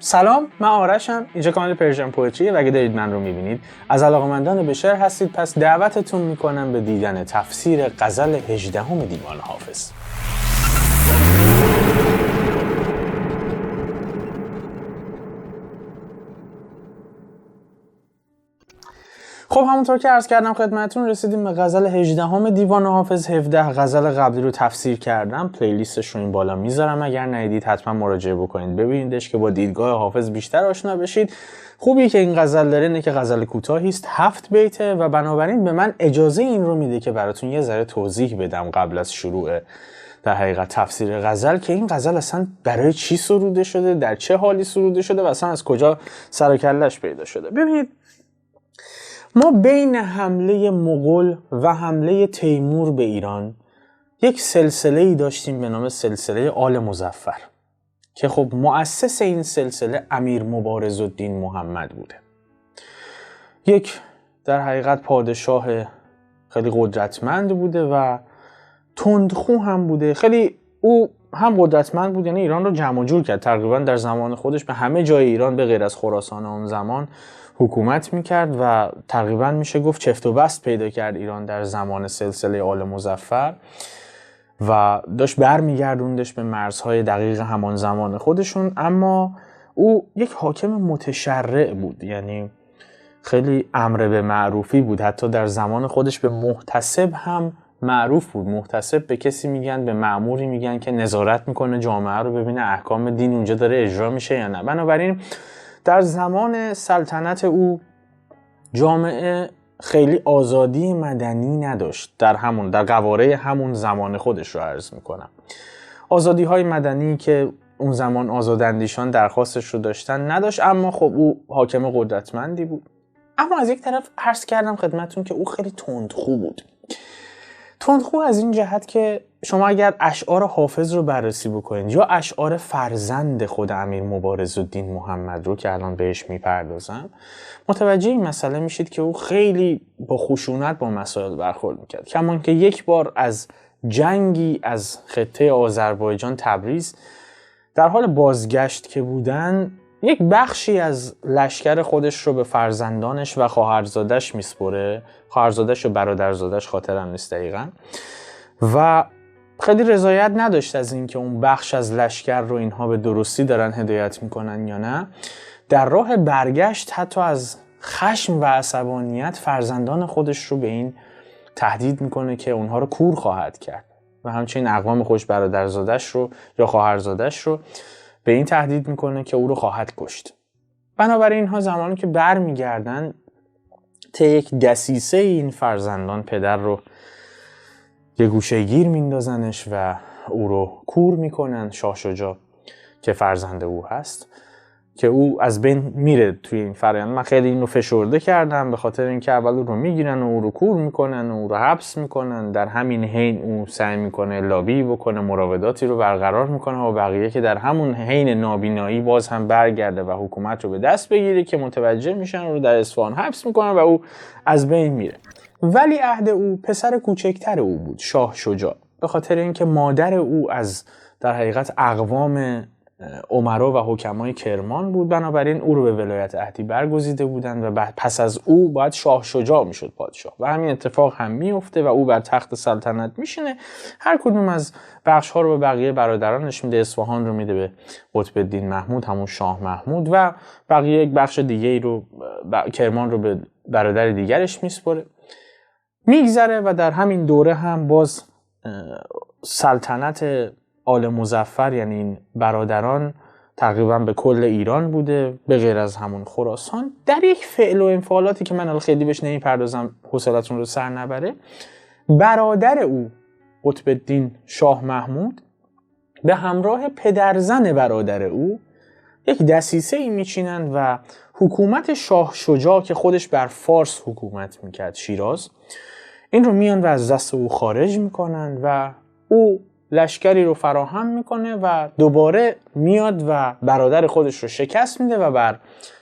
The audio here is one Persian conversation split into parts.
سلام، من آرشم. اینجا کانال پرژن پوئتریه و اگه دارید من رو میبینید از علاقه‌مندان به شعر هستید، پس دعوتتون میکنم به دیدن تفسیر غزل 18 دیوان حافظ. خب همونطور که عرض کردم خدمتتون رسیدیم به غزل 18 دیوان حافظ. 17 غزل قبلی رو تفسیر کردم، پلیلیستش رو این بالا میذارم، اگر ندیدید حتما مراجعه بکنید ببینیدش که با دیدگاه حافظ بیشتر آشنا بشید. خوبی که این غزل داره اینه که غزل کوتاهی است، 7 بیته و بنابراین به من اجازه این رو میده که براتون یه ذره توضیح بدم قبل از شروع در حقیقت تفسیر غزل که این غزل اصلا برای چی سروده شده، در چه حالی سروده شده و اصلا از کجا سر و کله‌اش پیدا شده. ببینید، ما بین حمله مغول و حمله تیمور به ایران یک سلسله‌ای داشتیم به نام سلسله آل مظفر که خب مؤسس این سلسله امیر مبارزالدین محمد بوده. یک در حقیقت پادشاه خیلی قدرتمند بوده و تندخو هم بوده. خیلی او هم قدرتمند بود، یعنی ایران رو جمع و جور کرد. تقریبا در زمان خودش به همه جای ایران به غیر از خراسان اون زمان حکومت میکرد و تقریبا میشه گفت چفت و بست پیدا کرد ایران در زمان سلسله آل مظفر و داشت برمیگردوندش به مرزهای دقیق همان زمان خودشون. اما او یک حاکم متشرع بود، یعنی خیلی امر به معروفی بود. حتی در زمان خودش به محتسب هم معروف بود. محتسب به کسی میگن، به مأموری میگن که نظارت میکنه جامعه رو، ببینه احکام دین اونجا داره اجرا میشه یا نه. بنابراین در زمان سلطنت او جامعه خیلی آزادی مدنی نداشت. در قواره همون زمان خودش رو عرض میکنم. آزادی های مدنی که اون زمان آزاداندیشان درخواستش رو داشتن نداشت، اما خب او حاکم قدرتمندی بود. اما از یک طرف عرض کردم خدمتون که او خیلی تندخو بود. تندخو از این جهت که شما اگر اشعار حافظ رو بررسی بکنید یا اشعار فرزند خود امیر مبارزالدین محمد رو که الان بهش میپردازم، متوجه این مسئله میشید که او خیلی با خشونت با مسائل برخورد میکرد. کمان که یک بار از جنگی از خطه آذربایجان تبریز در حال بازگشت که بودن، یک بخشی از لشکر خودش رو به فرزندانش و خواهرزادش میسپره. خواهرزادش و برادرزادش خاطرم نیست دقیقاً، و خیلی رضایت نداشت از این که اون بخش از لشکر رو اینها به درستی دارن هدایت میکنن یا نه. در راه برگشت حتی از خشم و عصبانیت فرزندان خودش رو به این تهدید میکنه که اونها رو کور خواهد کرد و همچنین اقوام خودش، برادرزادش رو یا خواهرزادش رو به این تهدید میکنه که او رو خواهد کشت. بنابراین اینها زمانی که برمیگردن طی یک دسیسه این فرزندان پدر رو یه گوشه گیر میندازنش و او رو کور میکنن. شاه شجاع که فرزند او هست که او از بین میره توی این فرآیند. من خیلی اینو فشرده کردم به خاطر اینکه اول او رو میگیرن و او رو کور میکنن و او رو حبس میکنن. در همین حین او سعی میکنه لابی بکنه، مراوداتی رو برقرار میکنه و بقیه که در همون حین نابینایی باز هم برگرده و حکومت رو به دست بگیره که متوجه میشن و رو در اصفهان حبس میکنن و او از بین میره. ولی عهد او پسر کوچکتر او بود، شاه شجاع، به خاطر اینکه مادر او از در حقیقت اقوام امرا و حکمای کرمان بود. بنابراین او رو به ولایت عهدی برگزیده بودند و پس از او باید شاه شجاع میشد پادشاه و همین اتفاق هم میفته و او بر تخت سلطنت میشینه. هر کدوم از بخش ها رو به بقیه برادرانش میده. اصفهان رو میده به قطب الدین محمود، همون شاه محمود، و بقیه یک بخش دیگه ای رو، کرمان رو به برادر دیگرش میسپره. میگذره و در همین دوره هم باز سلطنت آل مظفر، یعنی این برادران، تقریبا به کل ایران بوده به غیر از همون خراسان. در یک فعل و انفعالاتی که من الان خیلی بهش نمیپردازم حوصلتون رو سر نبره، برادر او قطب الدین شاه محمود به همراه پدرزن برادر او یک دسیسه ای میچینند و حکومت شاه شجاع که خودش بر فارس حکومت میکرد، شیراز، این رو میان و از دست او خارج میکنن و او لشکری رو فراهم میکنه و دوباره میاد و برادر خودش رو شکست میده و بر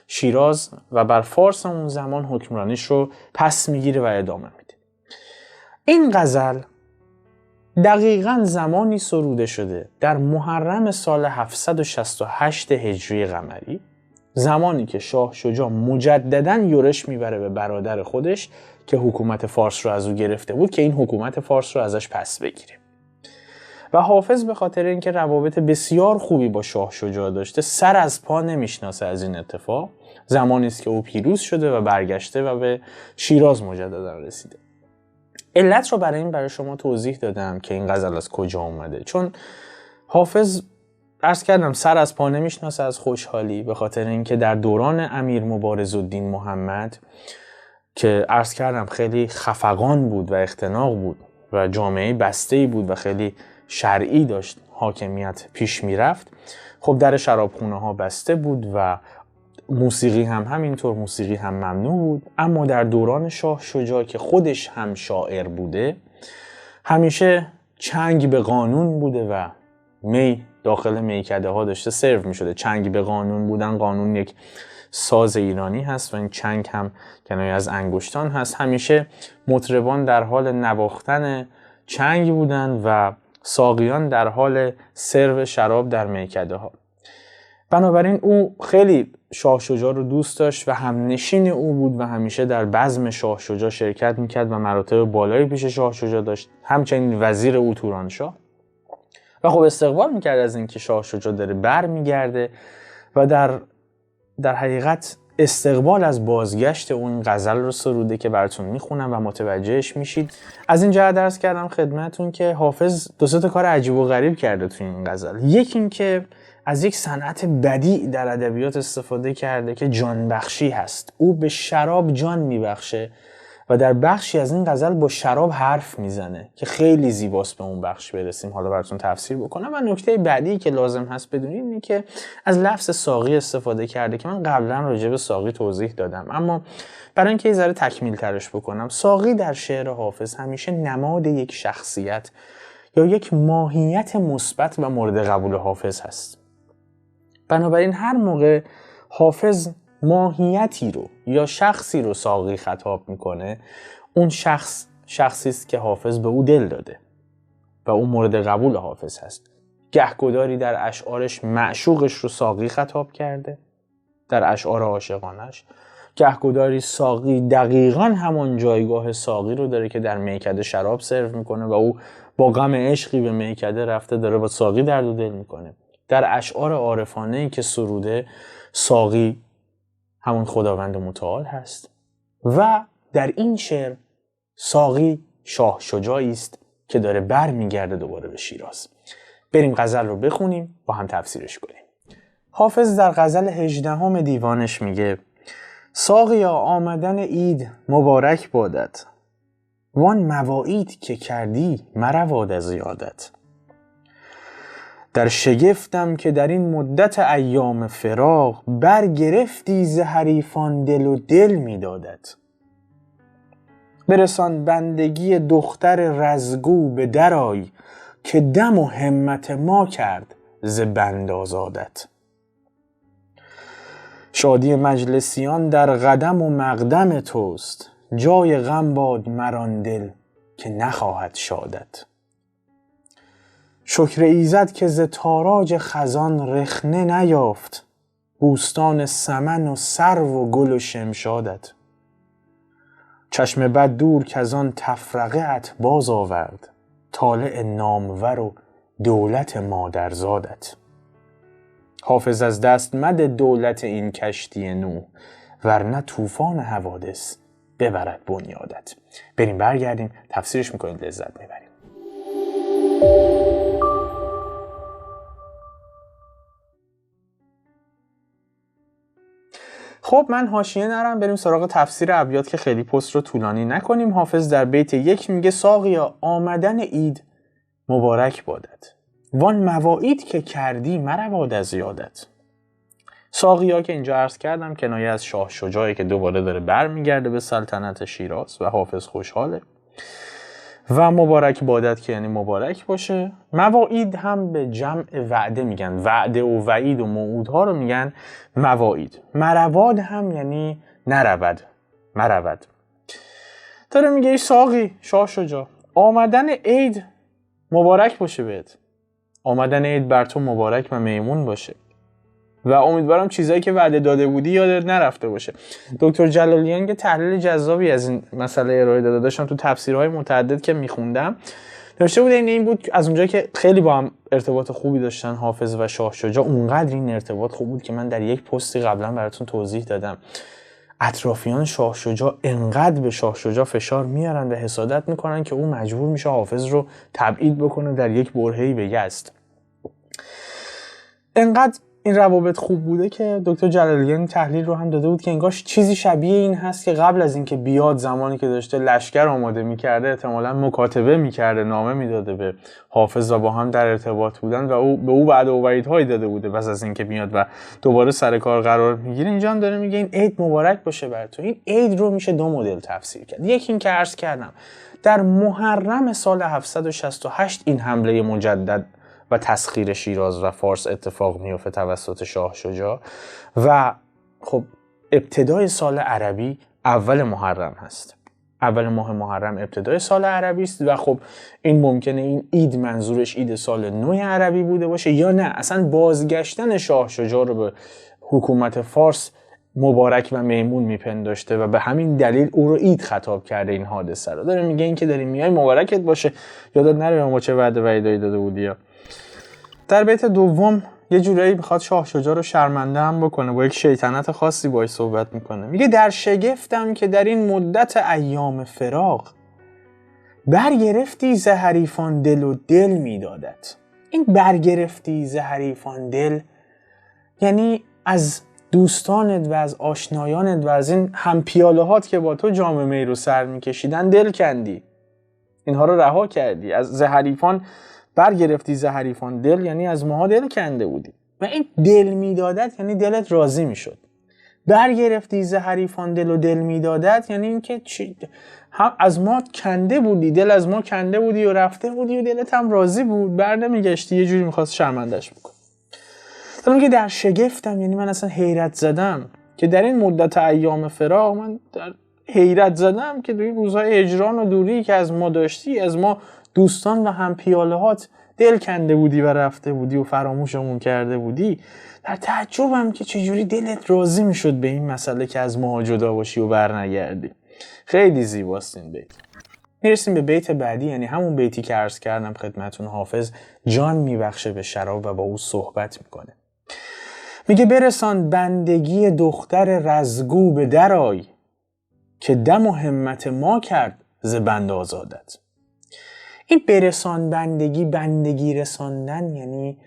شیراز و بر فارس اون زمان حکمرانیش رو پس میگیره و ادامه میده. این غزل دقیقاً زمانی سروده شده در محرم سال 768 هجری قمری، زمانی که شاه شجاع مجدداً یورش میبره به برادر خودش که حکومت فارس رو از او گرفته بود که این حکومت فارس رو ازش پس بگیره. و حافظ به خاطر اینکه روابط بسیار خوبی با شاه شجاع داشته سر از پا نمیشناسه از این اتفاق. زمانی است که او پیروز شده و برگشته و به شیراز مجددا رسیده. علت رو برای شما توضیح دادم که این غزل از کجا اومده، چون حافظ عرض کردم سر از پا نمیشناسه از خوشحالی، به خاطر اینکه در دوران امیر مبارزالدین محمد که عرض کردم خیلی خفقان بود و اختناق بود و جامعه بسته‌ای بود و خیلی شرعی داشت حاکمیت پیش میرفت، خب در شرابخونه ها بسته بود و موسیقی هم همینطور، موسیقی هم ممنوع بود. اما در دوران شاه شجاع که خودش هم شاعر بوده، همیشه چنگ به قانون بوده و می داخل میکده ها داشته سرو می شده. چنگ به قانون بودن، قانون یک ساز ایرانی هست و این چنگ هم کنایه از انگشتان هست. همیشه مطربان در حال نواختن چنگ بودن و ساقیان در حال سرو شراب در میکده ها. بنابراین او خیلی شاه شجاع رو دوست داشت و همنشین او بود و همیشه در بزم شاه شجاع شرکت میکرد و مراتب بالایی پیش شاه شجاع داشت. همچنین وزیر او تورانشاه و خب استقبال میکرد از اینکه شاه شجاع داره بر میگرده و در حقیقت استقبال از بازگشت اون غزل رو سروده که براتون میخونم و متوجهش میشید. از این جهت درس کردم خدمتون که حافظ دو سه تا کار عجیب و غریب کرده توی این غزل. یکی این که از یک صنعت بدیع در ادبیات استفاده کرده که جانبخشی هست. او به شراب جان میبخشه و در بخشی از این غزل با شراب حرف میزنه که خیلی زیباست. به اون بخش برسیم، حالا براتون تفسیر بکنم. و نکته بعدی که لازم هست بدونید اینه که از لفظ ساقی استفاده کرده که من قبلا راجع به ساقی توضیح دادم، اما برای اینکه یه ذره تکمیل ترش بکنم، ساقی در شعر حافظ همیشه نماد یک شخصیت یا یک ماهیت مثبت و مورد قبول حافظ هست. بنابراین هر موقع حافظ ماهیتی رو یا شخصی رو ساقی خطاب میکنه، اون شخصی است که حافظ به او دل داده و اون مورد قبول حافظ هست. گهگداری در اشعارش معشوقش رو ساقی خطاب کرده در اشعار عاشقانش، گهگداری ساقی دقیقاً همان جایگاه ساقی رو داره که در میکده شراب سرو میکنه و او با غم عشقی به میکده رفته داره با ساقی درد و دل میکنه. در اشعار عارفانه‌ای که سروده، ساقی همون خداوند متعال هست و در این شعر ساقی شاه شجاعی است که داره بر میگرده دوباره به شیراز. بریم غزل رو بخونیم با هم تفسیرش کنیم. حافظ در غزل 18 دیوانش میگه: ساقیا آمدن عید مبارک بادت، وان مواعید که کردی مرود از یادت. در شگفتم که در این مدت ایام فراق، برگرفتی ز حریفان دل و دل میدادت. برسان بندگی دختر رزگو به درای، که دم و همت ما کرد ز بند آزادت. شادی مجلسیان در قدم و مقدم توست، جای غم باد مران دل که نخواهد شادت. شکر ایزد که ز تاراج خزان رخنه نیافت، بوستان سمن و سرو و گل و شمشادت. چشم بد دور که از آن تفرقه ات باز آورد، طالع نامور و دولت مادرزادت. حافظ از دست مده دولت این کشتی نوح، ورنه طوفان حوادث ببرد بنیادت. بریم برگردیم تفسیرش میکنیم، لذت میبریم. خب من حاشیه نرم، بریم سراغ تفسیر ابیات که خیلی پست رو طولانی نکنیم. حافظ در بیت 1 میگه: ساقیا آمدن عید مبارک بادت، وان مواعید که کردی مرود از یادت. ساقیا که اینجا عرض کردم کنایه از شاه شجاعی که دوباره داره برمیگرده به سلطنت شیراز و حافظ خوشحاله. و مبارک بادت که یعنی مبارک باشه. مواعید هم به جمع وعده میگن، وعده و وعید و موعودها رو میگن مواعید. مرواد هم یعنی نرود، مرود. داره میگه ای ساقی، شاه شجاع، آمدن عید مبارک باشه بهت. آمدن عید بر تو مبارک و میمون باشه و امیدوارم چیزایی که وعده داده بودی یادت نرفته باشه. دکتر جلالیان که تحلیل جذابی از این مسئله ارائه داده، داشتم تو تفسیرهای متعدد که میخوندم نوشته بود این بود از اونجایی که خیلی با هم ارتباط خوبی داشتن حافظ و شاه شجاع، اونقدر این ارتباط خوب بود که من در یک پستی قبلا براتون توضیح دادم اطرافیان شاه شجاع انقدر به شاه شجاع فشار میارن و حسادت میکنن که او مجبور میشه حافظ رو تبعید بکنه در یک برهه‌ای به یزد. انقدر این روابط خوب بوده که دکتر جلالیان تحلیل رو هم داده بود که انگار چیزی شبیه این هست که قبل از اینکه بیاد، زمانی که داشته لشکر آماده میکرده، احتمالاً مکاتبه میکرده، نامه میداده به حافظ و با هم در ارتباط بودن و او به او وعده و وعیدهایی داده بوده پس از اینکه میاد و دوباره سر کار قرار میگیره. اینجا هم داره میگه این عید مبارک باشه بر تو. این عید رو میشه دو مدل تفسیر کرد. یکی این که عرض کردم در محرم سال 768 این حمله مجدد و تسخیر شیراز و فارس اتفاق میفته توسط شاه شجاع و خب ابتدای سال عربی اول محرم هست. اول ماه محرم ابتدای سال عربی است و خب این ممکنه این عید منظورش عید سال نو عربی بوده باشه یا نه اصلا بازگشتن شاه شجاع رو به حکومت فارس مبارک و میمون میپنداشته و به همین دلیل او رو عید خطاب کرده. این حادثه رو داره میگه این که داری میای مبارکت باشه، یادت نره ما چه وعده وعیدایی داده بودی. در بیت دوم یه جورایی میخواد شاه شجاع رو شرمنده هم بکنه، با یک شیطنت خاصی باهاش صحبت میکنه. میگه در شگفتم که در این مدت ایام فراق برگرفتی ز حریفان دل و دل میدادت. این برگرفتی ز حریفان دل یعنی از دوستانت و از آشنایانت و از این همپیالهات که با تو جام می رو سر میکشیدن دل کندی، اینها رو رها کردی. از ز حریفان برگرفتی ز حریفان دل یعنی از ماها دل کنده بودی و این دل میدادت یعنی دلت راضی میشد. برگرفتی ز حریفان دل و دل میدادت یعنی اینکه هم از ما کنده بودی، دل از ما کنده بودی و رفته بودی و دلت هم راضی بود، بر نمیگشتی، یه جوری میخواست شرمندش بکن. تا میگه در شگفتم یعنی من اصلا حیرت زدم که در این مدت ایام فراق من در حیرت زدم که دوی روزهای هجران و دوری که از ما داشتی، از ما دوستان و هم پیالهات دل کنده بودی و رفته بودی و فراموشمون کرده بودی. در تعجبم که چجوری دلت راضی میشد به این مسئله که از ما جدا باشی و برنگردی. خیلی زیباست این بیت. میرسیم به بیت بعدی، یعنی همون بیتی که عرض کردم خدمتون. حافظ جان میبخشه به شراب و با او صحبت میکنه. میگه برسان بندگی دختر رزگو به درای که دم و همت ما کرد ز بند آزادت. این برسان بندگی رساندن یعنی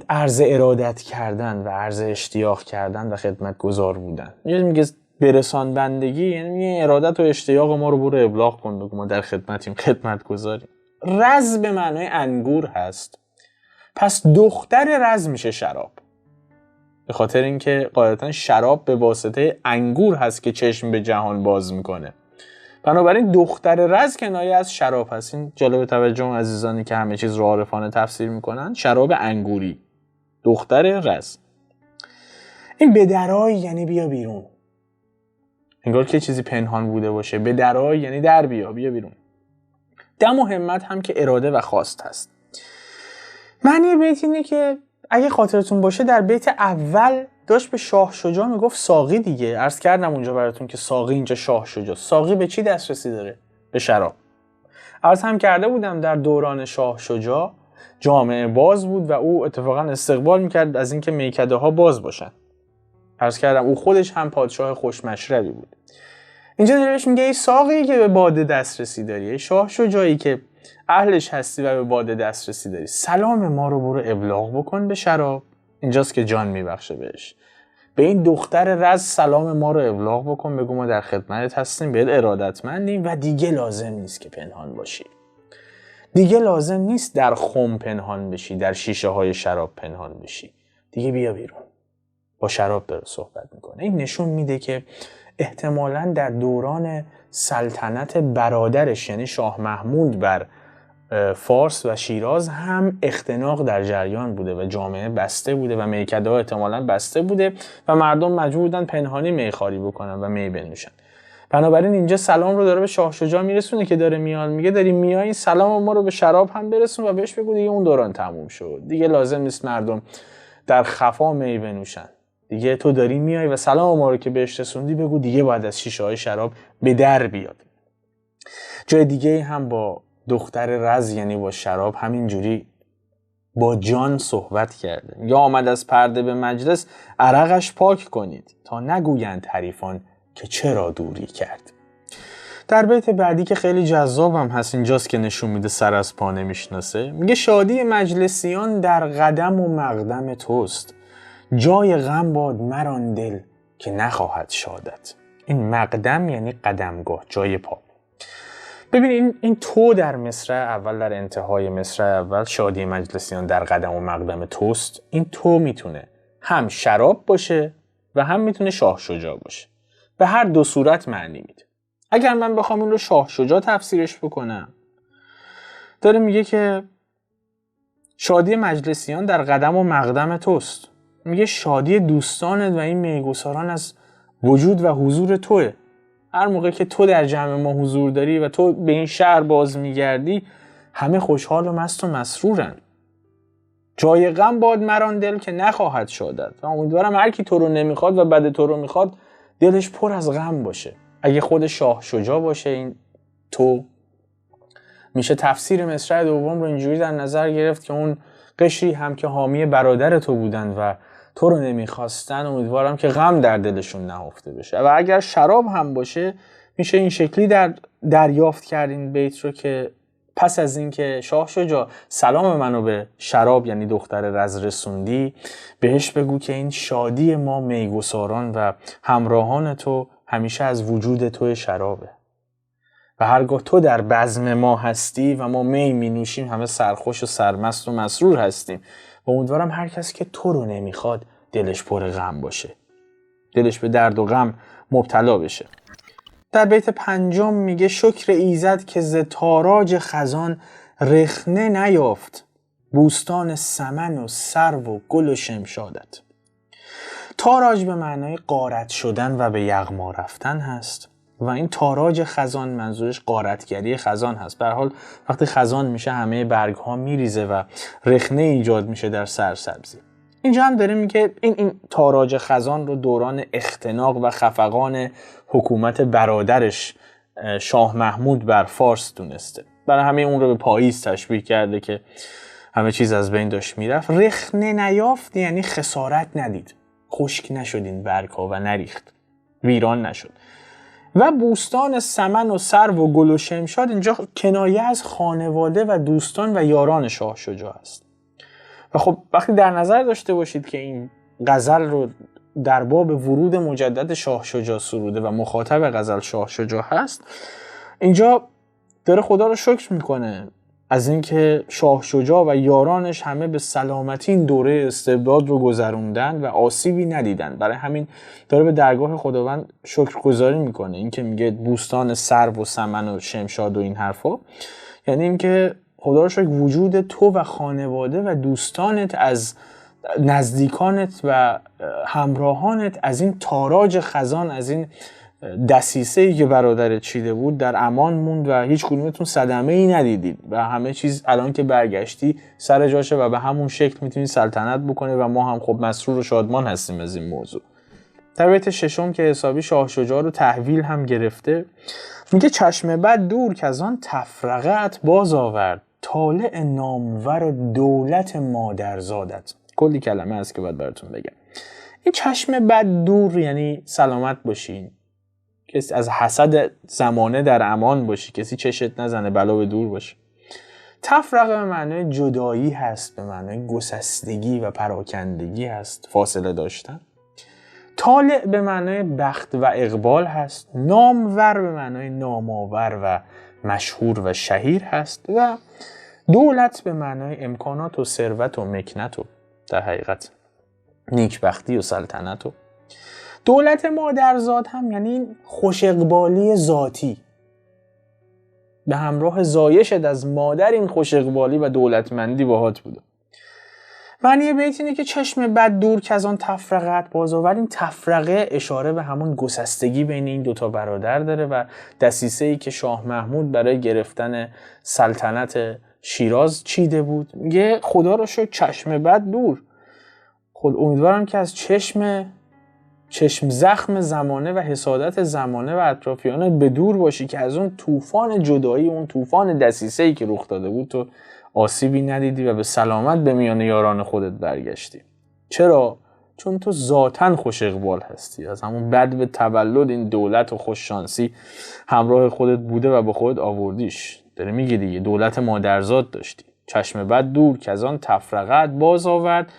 عرض ارادت کردن و عرض اشتیاق کردن و خدمت گزار بودن. میگه برسان بندگی یعنی ارادت و اشتیاق ما رو برو ابلاغ کن، بگو ما در خدمتیم، خدمت گزاریم. رز به معنای انگور هست، پس دختر رز میشه شراب، به خاطر اینکه قاعدتا شراب به واسطه انگور هست که چشم به جهان باز میکنه. بنابراین دختر رز کنایه از شراب هست. این جالب توجه عزیزانی که همه چیز رو عارفانه تفسیر میکنن. شراب انگوری، دختر رز. این به درای یعنی بیا بیرون، انگار که چیزی پنهان بوده باشه. به درای یعنی در بیا بیرون. دم و همت هم که اراده و خواست هست. معنی بیت اینه که اگه خاطرتون باشه در بیت اول داشت به شاه شجاع میگفت ساقی دیگه. عرض کردم اونجا براتون که ساقی اینجا شاه شجاع. ساقی به چی دسترسی داره؟ به شراب. عرض هم کرده بودم در دوران شاه شجاع جامعه باز بود و او اتفاقا استقبال میکرد از اینکه میکده ها باز باشن. عرض کردم او خودش هم پادشاه خوشمشربی بود. اینجا دلش میگه ای ساقی که به باده دسترسی داری، ای شاه شجاعی که اهلش هستی و به باده دسترسی داری، سلام ما رو برو ابلاغ بکن به شراب. اینجاست که جان میبخشه بهش. به این دختر رز سلام ما رو ابلاغ بکن، بگو ما در خدمتت هستیم، بهت ارادتمندیم و دیگه لازم نیست که پنهان باشی. دیگه لازم نیست در خم پنهان بشی، در شیشه های شراب پنهان بشی. دیگه بیا بیرون. با شراب داره صحبت میکنه. این نشون میده که احتمالاً در دوران سلطنت برادرش یعنی شاه محمود بر فارس و شیراز هم اختناق در جریان بوده و جامعه بسته بوده و میکده ها احتمالاً بسته بوده و مردم مجبور بودن پنهانی میخواری بکنن و می بنوشن. بنابراین اینجا سلام رو داره به شاه شجاع میرسونه که داره میاد، میگه داری میای، این سلام ما رو به شراب هم برسون و بهش بگو دیگه اون دوران تموم شد، دیگه لازم نیست مردم در خفا می بنوشن، دیگه تو داری میای و سلام ما رو که بهش رسوندی بگو دیگه باید از شیشه های شراب به در بیاد. جای دیگه هم با دختر رز یعنی با شراب همینجوری با جان صحبت کرده، یا آمد از پرده به مجلس عرقش پاک کنید تا نگویند حریفان که چرا دوری کرد. در بیت بعدی که خیلی جذابم هست اینجاست که نشون میده سر از پا نمیشناسه. میگه شادی مجلسیان در قدم و مقدم توست، جای غم باد مران دل که نخواهد شادت. این مقدم یعنی قدمگاه، جای پا. ببین این تو در مصرع اول، در انتهای مصرع اول شادی مجلسیان در قدم و مقدم توست، این تو میتونه هم شراب باشه و هم میتونه شاه شجاع باشه. به هر دو صورت معنی میده. اگر من بخوام این رو شاه شجاع تفسیرش بکنم، داره میگه که شادی مجلسیان در قدم و مقدم توست، میگه شادی دوستانت و این میگساران از وجود و حضور توه. هر موقع که تو در جمع ما حضور داری و تو به این شهر باز میگردی، همه خوشحال و مست و مسرورن. جای غم باد مران دل که نخواهد شادت. و امیدوارم هر کی تو رو نمیخواد و بعد تو رو میخواد دلش پر از غم باشه. اگه خود شاه شجاع باشه این تو، میشه تفسیر مصرع دوم رو اینجوری در نظر گرفت که اون قشری هم که حامی برادر تو بودن و تو رو نمیخواستن، امیدوارم که غم در دلشون نهفته بشه. و اگر شراب هم باشه میشه این شکلی دریافت کرد این بیت رو که پس از این که شاه شجاع سلام منو به شراب یعنی دختر رز رسوندی، بهش بگو که این شادی ما میگساران و همراهان تو همیشه از وجود تو شرابه و هرگاه تو در بزم ما هستی و ما می نوشیم همه سرخوش و سرمست و مسرور هستیم. و امیدوارم هر کس که تو رو نمیخواد دلش پر غم باشه، دلش به درد و غم مبتلا بشه. در بیت پنجم میگه شکر ایزد که ز تاراج خزان رخنه نیافت، بوستان سمن و سرو و گل و شمشادت. تاراج به معنای غارت شدن و به یغما رفتن هست و این تاراج خزان منظورش غارتگری خزان هست. به هر حال وقتی خزان میشه همه برگ ها میریزه و رخنه ایجاد میشه در سرسبزی. اینجا هم داره میگه این تاراج خزان رو دوران اختناق و خفقان حکومت برادرش شاه محمود بر فارس دونسته، برای همه اون رو به پاییز تشبیه کرده که همه چیز از بین داشت میرفت. رخنه نیافت یعنی خسارت ندید، خشک نشد این برگ ها و نریخت، ویران نشد. و بوستان سمن و سرو و گل و شمشاد اینجا کنایه از خانواده و دوستان و یاران شاه شجاع است. و خب وقتی در نظر داشته باشید که این غزل رو در باب ورود مجدد شاه شجاع سروده و مخاطب غزل شاه شجاع هست، اینجا داره خدا رو شکر میکنه از اینکه شاه شجاع و یارانش همه به سلامتی این دوره استبداد رو گذروندن و آسیبی ندیدن. برای همین داره به درگاه خداوند شکرگزاری میکنه. این که میگه بوستان سرو و سمن و شمشاد و این حرفا، یعنی اینکه خدا رو شکر وجود تو و خانواده و دوستانت، از نزدیکانت و همراهانت از این تاراج خزان، از این دسیسه‌ای که برادرت چیده بود در امان موند و هیچ کدومتون صدمه‌ای ندیدید و همه چیز الان که برگشتی سر جاشه و به همون شکل میتونی سلطنت بکنی و ما هم خب مسرور و شادمان هستیم از این موضوع. در بیت ششم که حسابی شاه شجاع رو تحویل هم گرفته، میگه چشم بد دور که از آن تفرقت باز آورد، طالع نامور و دولت مادرزادت. کلی کلمه هست که باید براتون بگم. این چشم بد دور یعنی سلامت باشین، کسی از حسد زمانه در امان باشی، کسی چشت نزنه، بلا به دور باشی. تفرقه به معنای جدایی هست، به معنای گسستگی و پراکندگی هست، فاصله داشتن. طالع به معنای بخت و اقبال هست. نامور به معنای نامآور و مشهور و شهیر هست. و دولت به معنای امکانات و ثروت و مکنت و در حقیقت نیکبختی و سلطنت. و دولت مادرزاد هم یعنی خوش اقبالی ذاتی، به همراه زایشت از مادر این خوش اقبالی و دولتمندی باهات بوده. معنی بیت اینه که چشم بد دور که از آن تفرقت بازآورد. این تفرقه اشاره به همون گسستگی بین این دوتا برادر داره و دسیسه‌ای که شاه محمود برای گرفتن سلطنت شیراز چیده بود. میگه خدا رو شکر چشم بد دور. خود امیدوارم که از چشم زخم زمانه و حسادت زمانه و اطرافیانت به دور باشی، که از اون طوفان جدایی، اون طوفان دسیسه‌ای که رخ داده بود تو آسیبی ندیدی و به سلامت به میان یاران خودت برگشتی. چرا؟ چون تو ذاتاً خوش اقبال هستی. از همون بد به تولد این دولت و خوششانسی همراه خودت بوده و به خودت آوردیش. داره میگه دیگه دولت مادرزاد داشتی. چشم بد دور که از آن تفرقت باز آورد،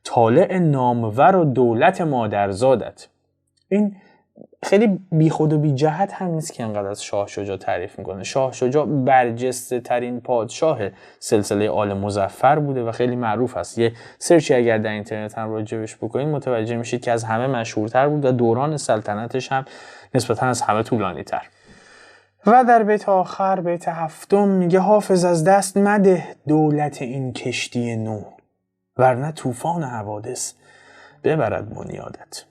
طالع نامور و دولت مادرزادت. این خیلی بی خود و بی جهت هم نیست که انقدر از شاه شجاع تعریف میکنه. شاه شجاع برجسته ترین پادشاه سلسله آل مظفر بوده و خیلی معروف است. یه سرچی اگر در اینترنت هم راجبش بکنید متوجه میشید که از همه مشهورتر بود و دوران سلطنتش هم نسبتا از همه طولانی تر. و در بیت آخر، بیت 7، میگه حافظ از دست مده دولت این کشتی نو، ورنه طوفان حوادث ببرد بنیادت.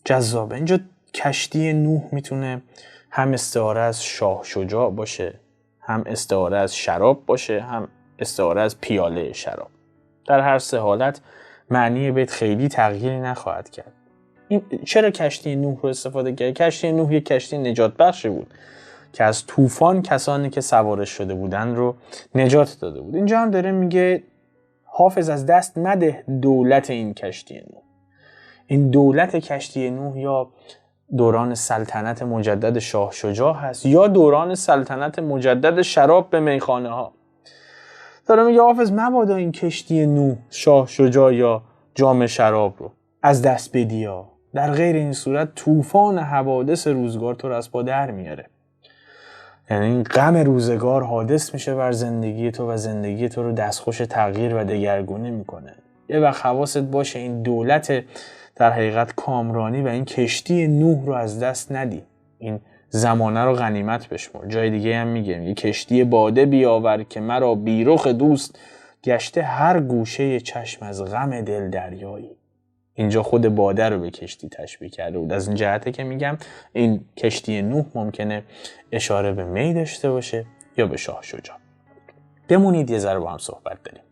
جذابه. اینجا کشتی نوح میتونه هم استعاره از شاه شجاع باشه، هم استعاره از شراب باشه، هم استعاره از پیاله شراب. در هر سه حالت معنی بیت خیلی تغییری نخواهد کرد. این چرا کشتی نوح رو استفاده کرد؟ کشتی نوح یک کشتی نجات بخشی بود که از طوفان کسانی که سوارش شده بودن رو نجات داده بود. اینجا هم داره میگه حافظ از دست مده دولت این کشتی نوح. این دولت کشتی نوح یا دوران سلطنت مجدد شاه شجاع هست یا دوران سلطنت مجدد شراب به میخانه ها. داره میگه حافظ مبادا این کشتی نوح، شاه شجاع یا جام شراب رو از دست بدیا. در غیر این صورت طوفان حوادث روزگار تو رو از پا در میاره. یعنی این غم روزگار حادث میشه بر زندگی تو و زندگی تو رو دستخوش تغییر و دگرگونی میکنه. یه وقت حواست باشه این دولت در حقیقت کامرانی و این کشتی نوح رو از دست ندی. این زمانه رو غنیمت بشمر. جای دیگه هم میگه یه کشتی باده بیاور که مرا بیرخ دوست، گشته هر گوشه چشم از غم دل دریایی. اینجا خود باده رو به کشتی تشبیه کرده بود. از این جهته که میگم این کشتی نوح ممکنه اشاره به می داشته باشه یا به شاه شجاع. بمونید یه ذره با هم صحبت داریم.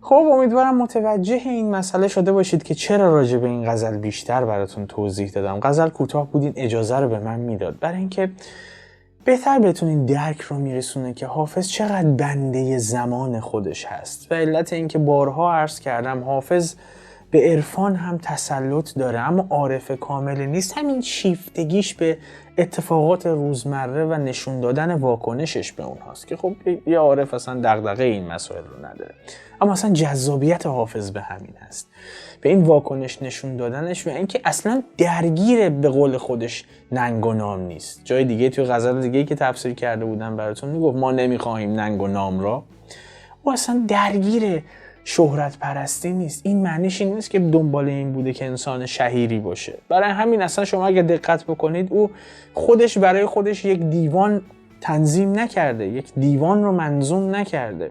خب امیدوارم متوجه این مسئله شده باشید که چرا راجع به این غزل بیشتر براتون توضیح دادم. غزل کوتاه بود، این اجازه رو به من میداد برای اینکه بهتر بتونین درک رو میرسونه که حافظ چقدر بنده زمان خودش هست. و علت این که بارها عرض کردم حافظ به عرفان هم تسلط داره اما عارف کامل نیست. همین شیفتگیش به اتفاقات روزمره و نشون دادن واکنشش به اونهاست که خب یه عارف اصلا دغدغه این مسائل رو نداره. اما اصلا جذابیت حافظ به همین هست، به این واکنش نشون دادنش و اینکه اصلا درگیر به قول خودش ننگ و نام نیست. جای دیگه توی غزل دیگه که تفسیر کرده بودم براتون میگفت ما نمیخواهیم ننگ و نام را. او اصلا درگیر شهرت پرستی نیست. این معنیش این نیست که دنبال این بوده که انسان شهیری باشه. برای همین اصلا شما اگه دقت بکنید او خودش برای خودش یک دیوان تنظیم نکرده، یک دیوان رو منظوم نکرده.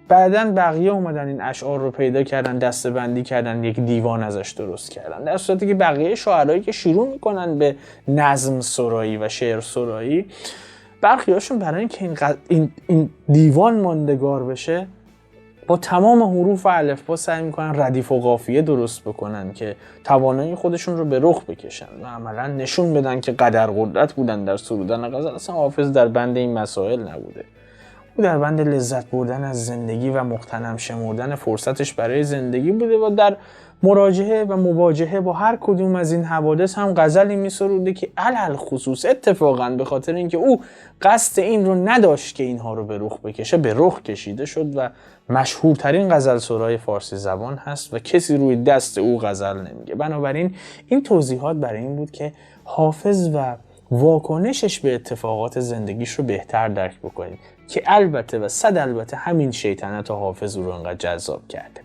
بعداً بقیه اومدن این اشعار رو پیدا کردن، دسته‌بندی کردن، یک دیوان ازش درست کردن. در صورتی که بقیه شاعرایی که شروع میکنن به نظم سرایی و شعر سرایی، برخیاشون برای اینکه این دیوان ماندگار بشه با تمام حروف و الفبا سعی میکنن ردیف و قافیه درست بکنن که توانایی خودشون رو به رخ بکشن و عملا نشون بدن که قدر قدرت بودن در سرودن غزل. اصلا حافظ در بند این مسائل نبوده. او در بند لذت بردن از زندگی و مغتنم شمردن فرصتش برای زندگی بوده و در مراجعه و مواجهه با هر کدوم از این حوادث هم غزلی می‌سروده که علل خصوص اتفاقاً به خاطر اینکه او قصد این رو نداشت که اینها رو به رخ بکشه، به رخ کشیده شد و مشهورترین غزل سرای فارسی زبان هست و کسی روی دست او غزل نمیگه. بنابراین این توضیحات برای این بود که حافظ و واکنشش به اتفاقات زندگیش رو بهتر درک بکنید که البته و صد البته همین شیطنت و حافظ رو انقدر جذاب کرده.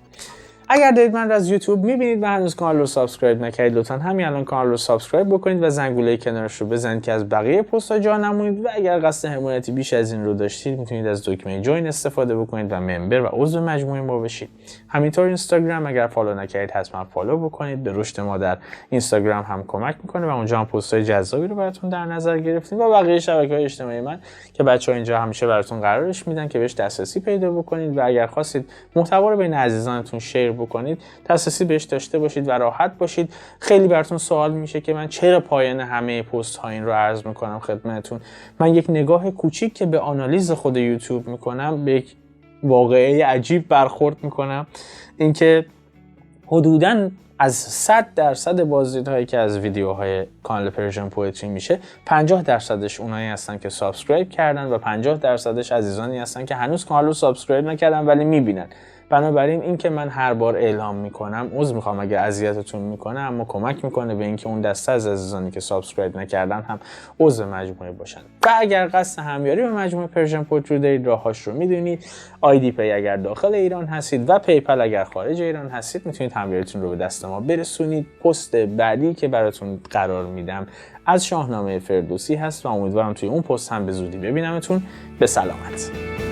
اگر دارید من رو از یوتیوب میبینید و هنوز کانال رو سابسکرایب نکردید، لطفا همین الان کانال رو سابسکرایب بکنید و زنگوله کنارش رو بزنید که از بقیه پست‌ها جا نمونید. و اگر قصد حمایتی بیش از این رو داشتید، میتونید از دکمه جوین استفاده بکنید و ممبر و عضو مجموعه ما بشید. همینطور اینستاگرام اگر فالو نکردید حتما فالو بکنید، به رشد ما در اینستاگرام هم کمک میکنه و اونجا هم پست‌های جذابی رو براتون در نظر گرفتیم و بقیه شبکه‌های اجتماعی من که بچه‌ها اینجا همیشه براتون قرارش میدن که بهش دسترسی پیدا بکنید و اگر خواستید محتوا رو بین عزیزانتون شیر بکنید، دسترسی بهش داشته باشید و راحت باشید. خیلی براتون سوال میشه که من چرا پایان همه پست ها این رو عرض میکنم خدمتتون. من یک نگاه کوچیک که به آنالیز خود یوتیوب میکنم به یک واقعه عجیب برخورد میکنم، اینکه حدوداً از 100% بازدیدهایی که از ویدیوهای کانال پرژن پوئتری میشه، 50%ش اونایی هستن که سابسکرایب کردن و 50%ش عزیزانی هستن که هنوز کانال رو سابسکرایب نکردن ولی میبینن. بنابراین این که من هر بار اعلام میکنم، عذر میخوام اگر اذیتتون میکنه، اما کمک میکنه به اینکه اون دسته از عزیزانی که سابسکرایب نکردن هم عضو مجموعه باشن. و اگر قصد همیاری به مجموعه پرژن پوئتری دارید، راهاش رو میدونید. آیدی پی اگر داخل ایران هستید و پیپل اگر خارج ایران هستید، میتونید همیاریتون رو به دست ما برسونید. پست بعدی که براتون قرار میدم از شاهنامه فردوسی هست و امیدوارم توی اون پست هم به زودی ببینمتون. به سلامت.